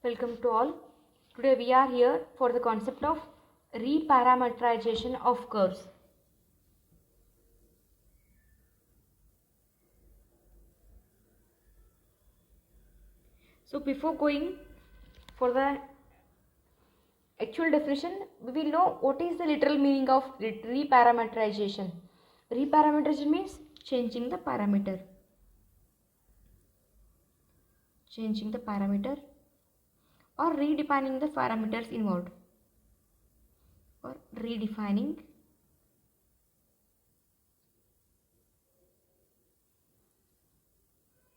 Welcome to all. Today we are here for the concept of reparameterization of curves. So before going for the actual definition, we will know what is the literal meaning of reparameterization. Reparameterization means changing the parameter. Changing the parameter or redefining the parameters involved. Or redefining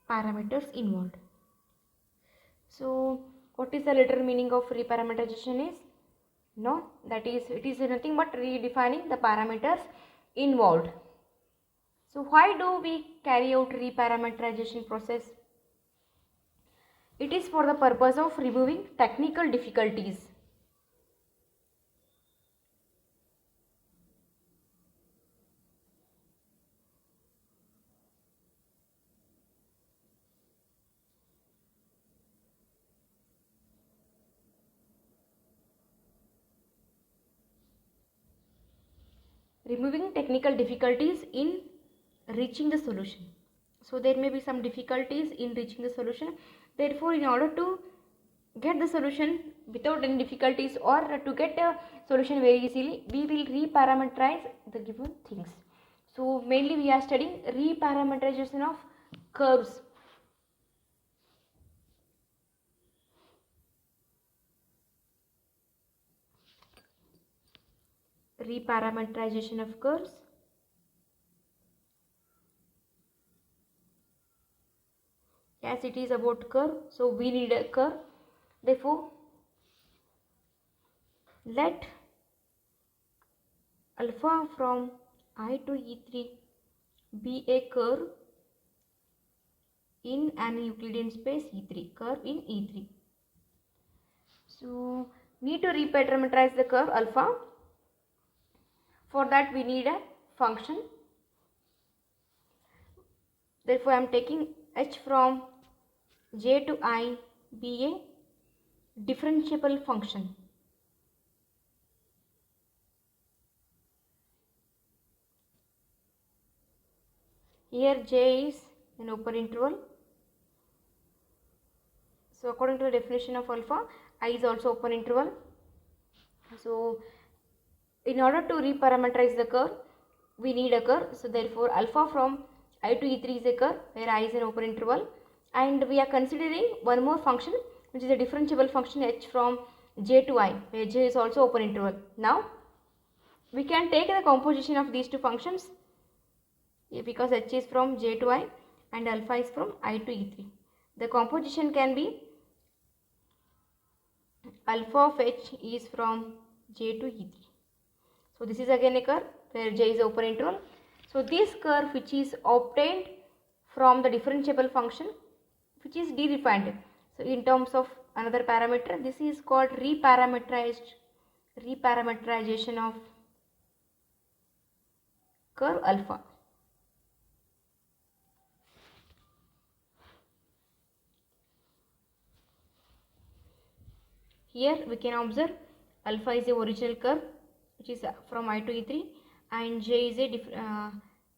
parameters involved. So what is the literal meaning of reparameterization is? No, that is, it is nothing but redefining the parameters involved. So why do we carry out reparameterization process? It is for the purpose of removing technical difficulties. Removing technical difficulties in reaching the solution. So there may be some difficulties in reaching the solution. Therefore, in order to get the solution without any difficulties or to get a solution very easily, we will reparameterize the given things. So mainly we are studying reparameterization of curves. Reparameterization of curves. As it is about curve, so we need a curve. Therefore, let alpha from I to E3 be a curve in an Euclidean space E3, curve in E3. So need to reparameterize the curve alpha. For that we need a function. Therefore I am taking h from j to I be a differentiable function. Here j is an open interval. So according to the definition of alpha, I is also open interval. So in order to reparameterize the curve, we need a curve. So therefore alpha from I to E3 is a curve where I is an open interval, and we are considering one more function which is a differentiable function h from j to I, where j is also open interval. Now we can take the composition of these two functions because h is from j to I and alpha is from I to E3. The composition can be alpha of h is from j to E3. So this is again a curve where j is open interval. So this curve which is obtained from the differentiable function which is defined. So in terms of another parameter, this is called reparameterization of curve alpha. Here we can observe alpha is the original curve which is from I to E3, and j is a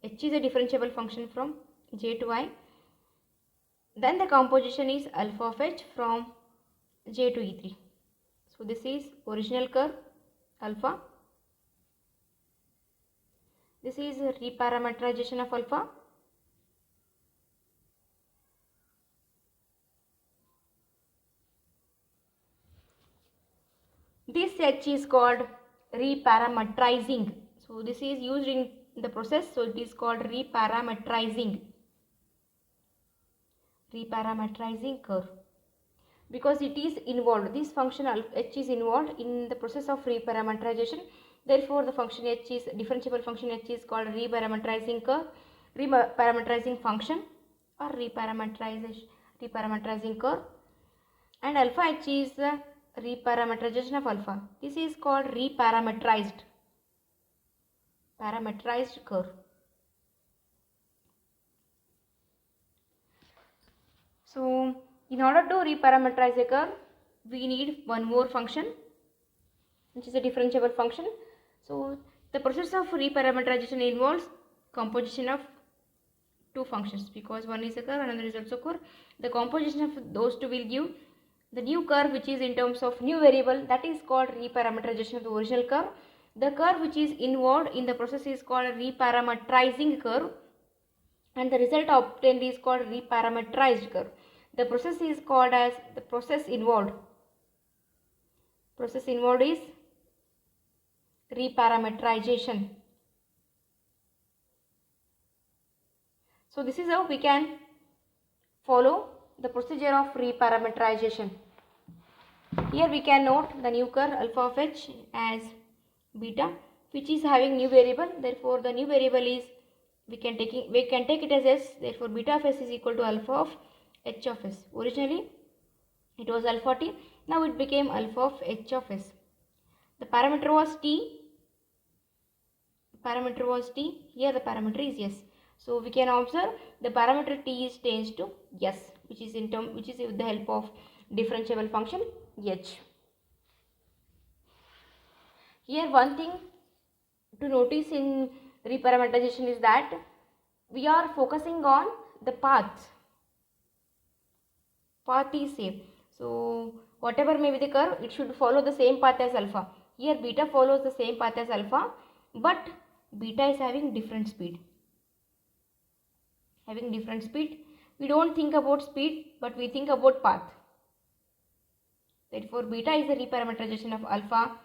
h is a differentiable function from j to I. Then the composition is alpha of h from j to E3. So this is original curve alpha. This is reparameterization of alpha. This h is called reparametrizing. So this is used in the process. So it is called reparametrizing curve because it is involved. This function h is involved in the process of reparameterization. Therefore, the function h is differentiable function h is called reparameterizing curve, reparameterizing function or reparameterizing curve, and alpha h is the reparameterization of alpha. This is called parameterized curve. So in order to reparameterize a curve, we need one more function which is a differentiable function. So the process of reparameterization involves composition of two functions, because one is a curve, another is also curve. The composition of those two will give the new curve which is in terms of new variable, that is called reparameterization of the original curve. The curve which is involved in the process is called a reparametrizing curve, and the result obtained is called reparametrized curve. The process is called as the process involved. Process involved is reparametrization. So this is how we can follow the procedure of reparameterization. Here we can note the new curve alpha of h as beta, which is having new variable. Therefore the new variable is we can take it as s. Therefore beta of s is equal to alpha of h of s. Originally it was alpha t, now it became alpha of h of s. The parameter was t. Here the parameter is s. So we can observe the parameter t is changed to s, which is with the help of differentiable function h. Here one thing to notice in reparameterization is that we are focusing on the path. Path is same. So whatever may be the curve, it should follow the same path as alpha. Here beta follows the same path as alpha, but beta is having different speed. We don't think about speed, but we think about path. Therefore beta is the reparameterization of alpha,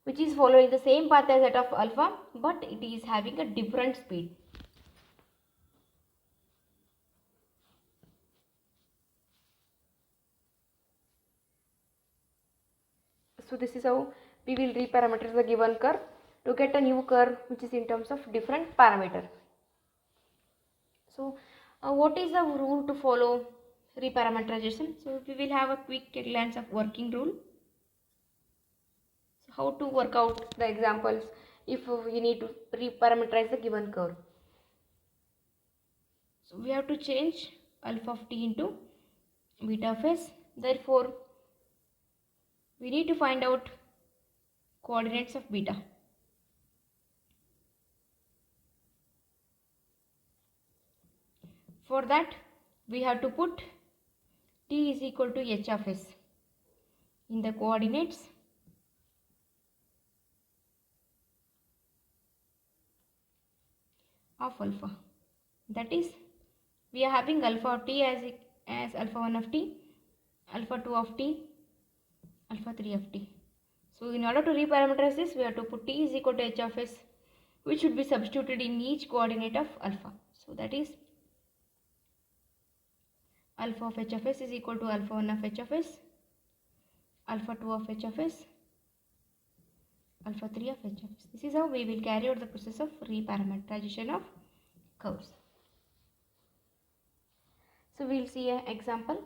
which is following the same path as that of alpha, but it is having a different speed. So this is how we will reparameterize the given curve to get a new curve which is in terms of different parameter. So what is the rule to follow reparameterization? So we will have a quick glance of working rule. So how to work out the examples if we need to reparameterize the given curve. So we have to change alpha of t into beta of s. Therefore we need to find out coordinates of beta. For that we have to put t is equal to h of s in the coordinates of alpha. That is, we are having alpha of t as alpha 1 of t, alpha 2 of t, alpha 3 of t. So in order to reparameterize this, we have to put t is equal to h of s, which should be substituted in each coordinate of alpha. So that is alpha of h of s is equal to alpha 1 of h of s, alpha 2 of h of s, alpha 3 of h of s. This is how we will carry out the process of reparameterization of curves. So we will see an example.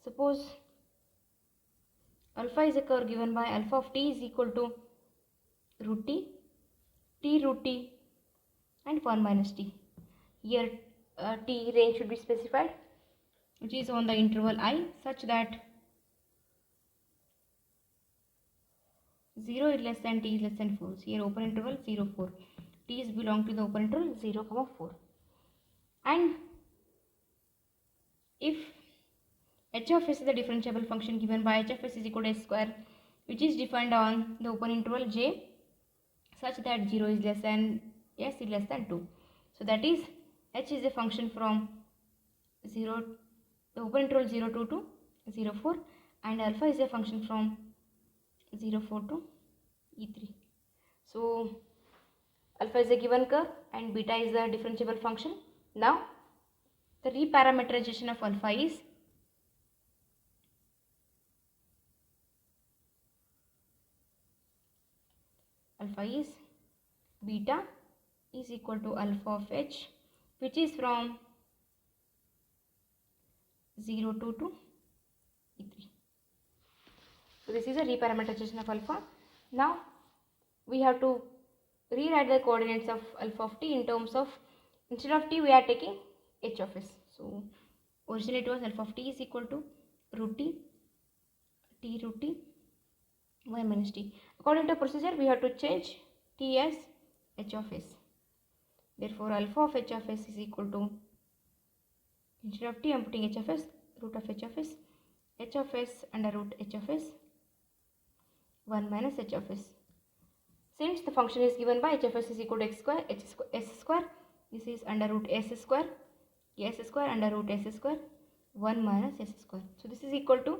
Suppose alpha is a curve given by alpha of t is equal to root t root t and 1 minus t. Here t range should be specified, which is on the interval I, such that 0 is less than t is less than 4. So here open interval 0, 4. T is belong to the open interval 0, 4. And if h of s is the differentiable function given by h of s is equal to s square, which is defined on the open interval j, such that 0 is less than s is less than 2. So that is h is a function from 0, the open interval 0, 2 to 0, 4, and alpha is a function from 0, 4 to E3. So alpha is a given curve and beta is a differentiable function. Now the reparameterization of alpha is beta is equal to alpha of h, which is from 0, 2 to E3. So this is a reparameterization of alpha. Now we have to rewrite the coordinates of alpha of t in terms of, instead of t we are taking h of s. So originally it was alpha of t is equal to root t root t y minus t. According to procedure we have to change t as h of s. Therefore alpha of h of s is equal to, instead of t I am putting h of s, root of h of s under root h of s 1 minus h of s. Since the function is given by h of s is equal to x square, s square, this is under root s square under root s square 1 minus s square. So this is equal to,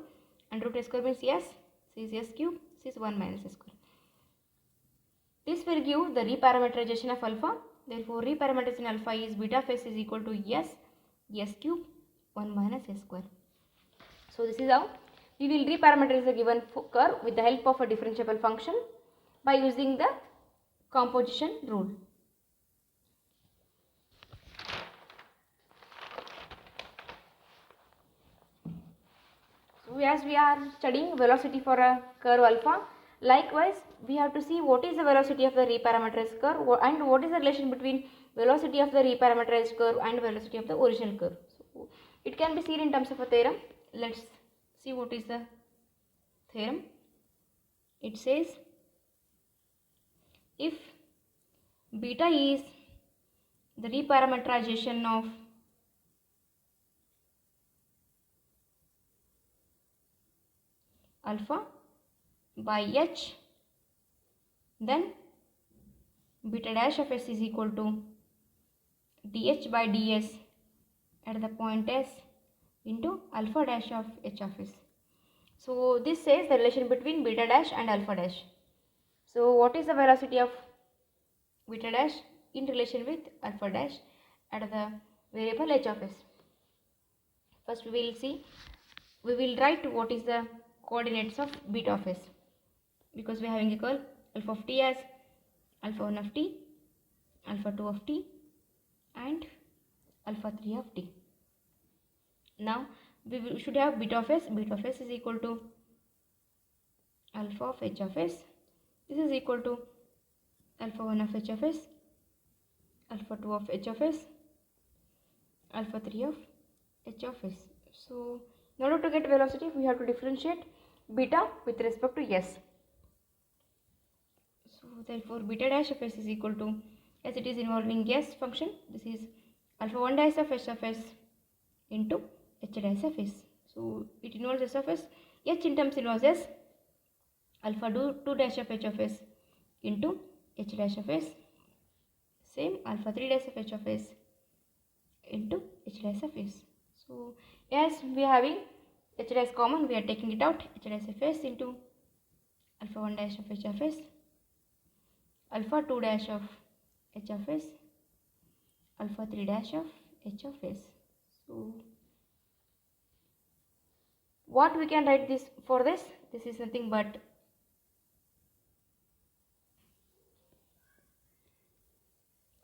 under root s square means s, this is s cube, this is 1 minus s square. This will give the reparameterization of alpha. Therefore reparameterization alpha is beta of s is equal to s cube 1 minus s square. So this is how we will reparameterize the given curve with the help of a differentiable function by using the composition rule. So as we are studying velocity for a curve alpha, likewise we have to see what is the velocity of the reparameterized curve and what is the relation between velocity of the reparameterized curve and velocity of the original curve. So it can be seen in terms of a theorem. Let's see what is the theorem. It says if beta is the reparameterization of alpha by h, then beta dash of s is equal to dh by ds at the point s into alpha dash of h of s. So this says the relation between beta dash and alpha dash. So what is the velocity of beta dash in relation with alpha dash at the variable h of s? First we will write what is the coordinates of beta of s, because we are having a curve alpha of t as alpha 1 of t, alpha 2 of t and alpha 3 of t. Now we should have beta of s. Beta of s is equal to alpha of h of s. This is equal to alpha 1 of h of s, alpha 2 of h of s, alpha 3 of h of s. So in order to get velocity we have to differentiate beta with respect to s. So therefore beta dash of s is equal to, as it is involving s function, this is alpha 1 dash of s of s into h dash of s. So it involves s of s, h in terms involves s, alpha 2 dash of h of s into h dash of s, same alpha 3 dash of h of s into h dash of s. So as we are having h dash common, we are taking it out, h dash of s into alpha 1 dash of h of s, alpha 2 dash of h of s, alpha 3 dash of h of s. So what we can write this for this? This is nothing but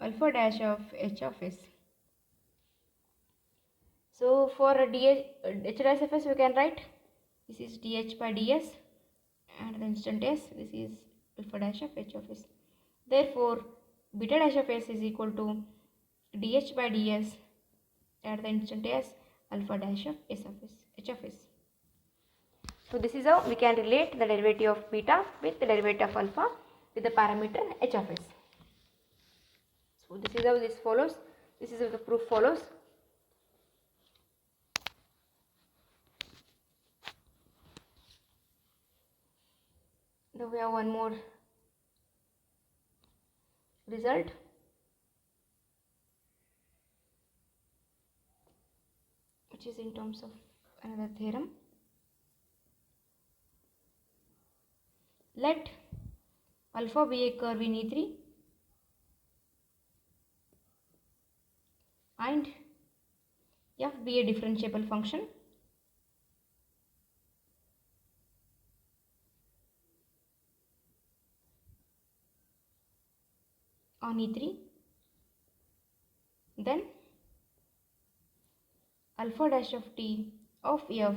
alpha dash of h of s. So for h dash of s we can write, this is dh by ds and the instant s, this is alpha dash of h of s. Therefore beta dash of s is equal to dh by ds at the instant s alpha dash of s of s, h of s. So this is how we can relate the derivative of beta with the derivative of alpha with the parameter h of s. So this is how this follows. This is how the proof follows. Now we have one more result. Which is in terms of another theorem. Let alpha be a curve in E3 and f be a differentiable function on E3, then alpha dash of t of f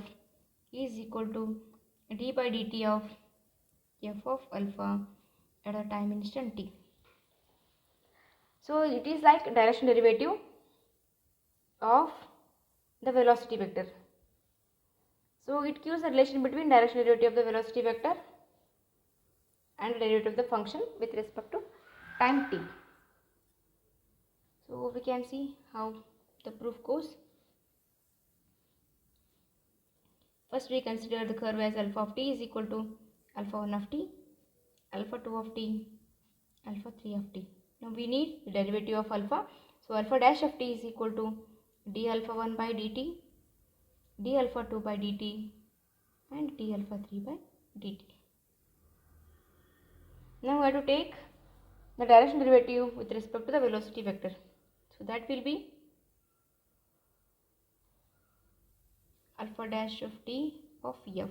is equal to d by dt of f of alpha at a time instant t. So it is like direction derivative of the velocity vector. So it gives a relation between direction derivative of the velocity vector and derivative of the function with respect to time t. So we can see how the proof goes. First we consider the curve as alpha of t is equal to alpha 1 of t, alpha 2 of t, alpha 3 of t. Now we need the derivative of alpha. So alpha dash of t is equal to d alpha 1 by dt, d alpha 2 by dt and d alpha 3 by dt. Now we have to take the direction derivative with respect to the velocity vector. So that will be alpha dash of t of f.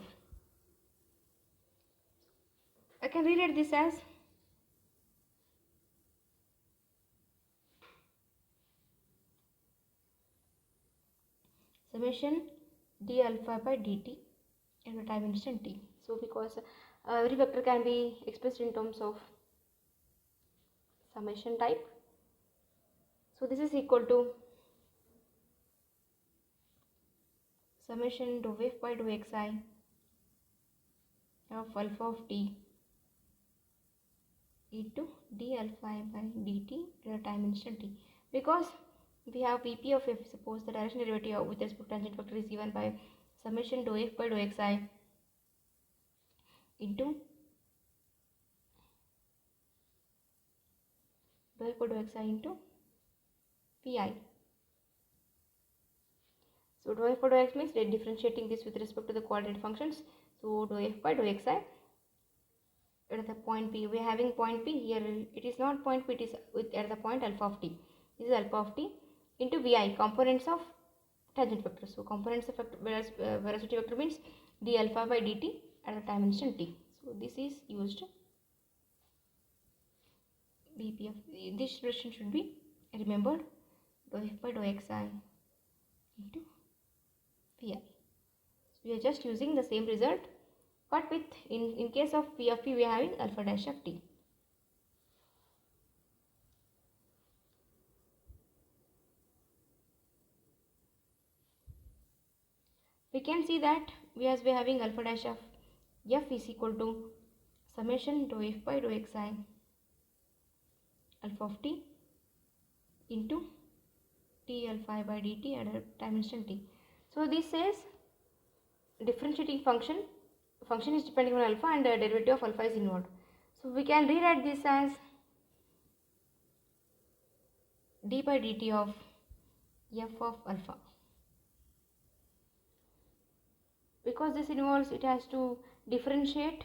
I can rewrite this as summation d alpha by dt at the time instant t. So because every vector can be expressed in terms of summation type. So this is equal to summation dou f by dou xi of alpha of t into d alpha I by dt at the time instant t. Because we have Vp of f, suppose the direction derivative with respect to tangent vector is given by summation dou f by dou xi into dou f by dou xi into Pi. So dou f by dou x means differentiating this with respect to the coordinate functions. So dou f by dou xi at the point P, we are having point P here, it is not point P, it is at the point alpha of t. This is alpha of t into Vi, components of tangent vector. So components of velocity vector means d alpha by dt at the time instant t. So this is used. Bp of this expression should be remembered, dou f by dou xi into Pi. So we are just using the same result, but with in case of P of P we are having alpha dash of t. We can see that we are having alpha dash of f is equal to summation dou f by dou xi alpha of t into d alpha by dt at a time instant t. So this says differentiating function is depending on alpha and the derivative of alpha is involved. So we can rewrite this as d by dt of f of alpha. Because this involves, it has to differentiate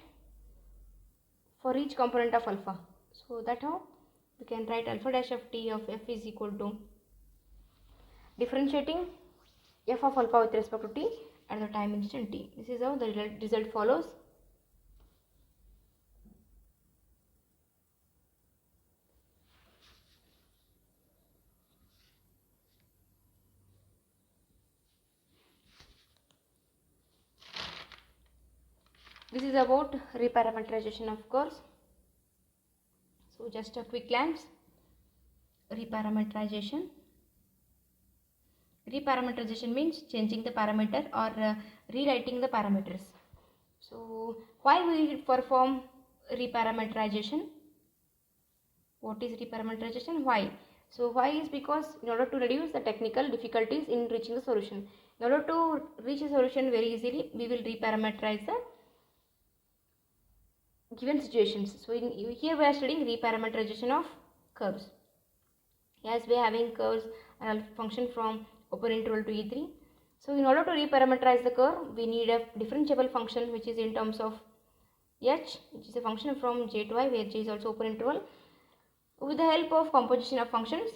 for each component of alpha. So that how we can write alpha dash of t of f is equal to differentiating f of alpha with respect to t at the time instant t. This is how the result follows. This is about reparameterization of curves. So just a quick glance. Reparameterization. Reparameterization means changing the parameter or rewriting the parameters. So why we perform reparameterization? What is reparameterization? Why? So why is because in order to reduce the technical difficulties in reaching the solution. In order to reach a solution very easily, we will reparameterize the given situations. So here we are studying reparameterization of curves. As we are having curves and a function from open interval to E3. So in order to reparameterize the curve, we need a differentiable function which is in terms of h, which is a function from j to I, where j is also open interval. With the help of composition of functions,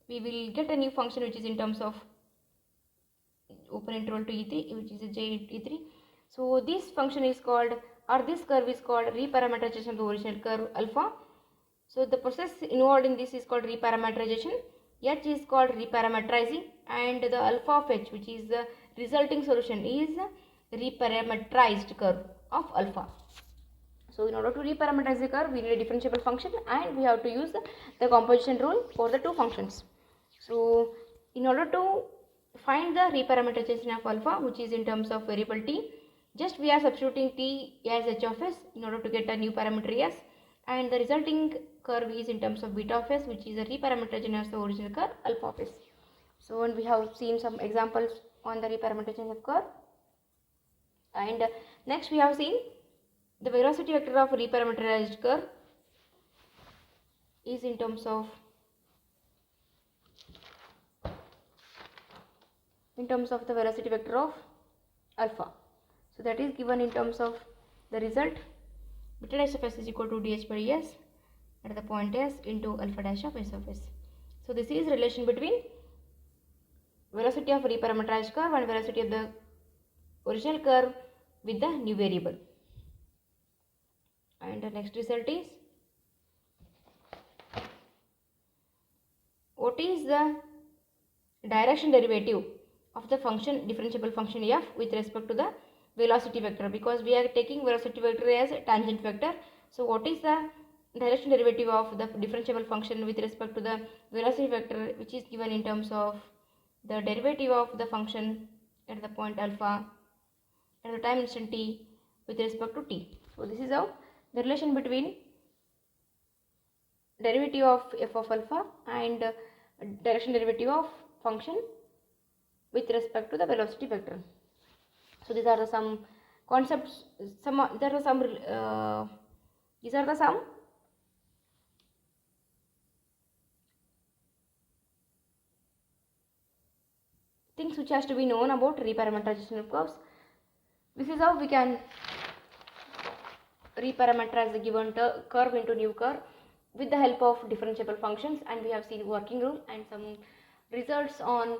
we will get a new function which is in terms of open interval to E3, which is a j E3. So this function is called, or this curve is called reparameterization of the original curve alpha. So the process involved in this is called reparameterization. H is called reparameterizing, and the alpha of h, which is the resulting solution, is reparameterized curve of alpha. So in order to reparameterize the curve, we need a differentiable function and we have to use the composition rule for the two functions. So in order to find the reparameterization of alpha, which is in terms of variable t, just we are substituting t as h of s in order to get a new parameter s, and the resulting curve is in terms of beta of s, which is a reparameterization of the original curve alpha of s. So and we have seen some examples on the reparameterization of curve, and next we have seen the velocity vector of reparameterized curve is in terms of the velocity vector of alpha. So that is given in terms of the result beta dash of s is equal to dh by s at the point s into alpha dash of s of s. So this is relation between velocity of reparameterized curve and velocity of the original curve with the new variable. And the next result is, what is the direction derivative of the function differentiable function f with respect to the velocity vector, because we are taking velocity vector as a tangent vector. So what is the direction derivative of the differentiable function with respect to the velocity vector, which is given in terms of the derivative of the function at the point alpha at the time instant t with respect to t. So this is how the relation between derivative of f of alpha and direction derivative of function with respect to the velocity vector. So these are the some concepts, these are the some things which has to be known about reparameterization of curves. This is how we can reparameterize the given curve into new curve with the help of differentiable functions, and we have seen working rule and some results on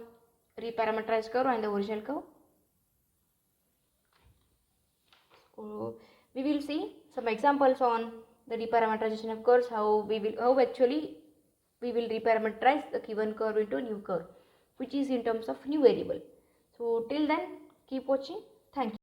reparameterized curve and the original curve. So we will see some examples on the reparameterization of curves, how actually we will reparameterize the given curve into a new curve, which is in terms of new variable. So till then, keep watching. Thank you.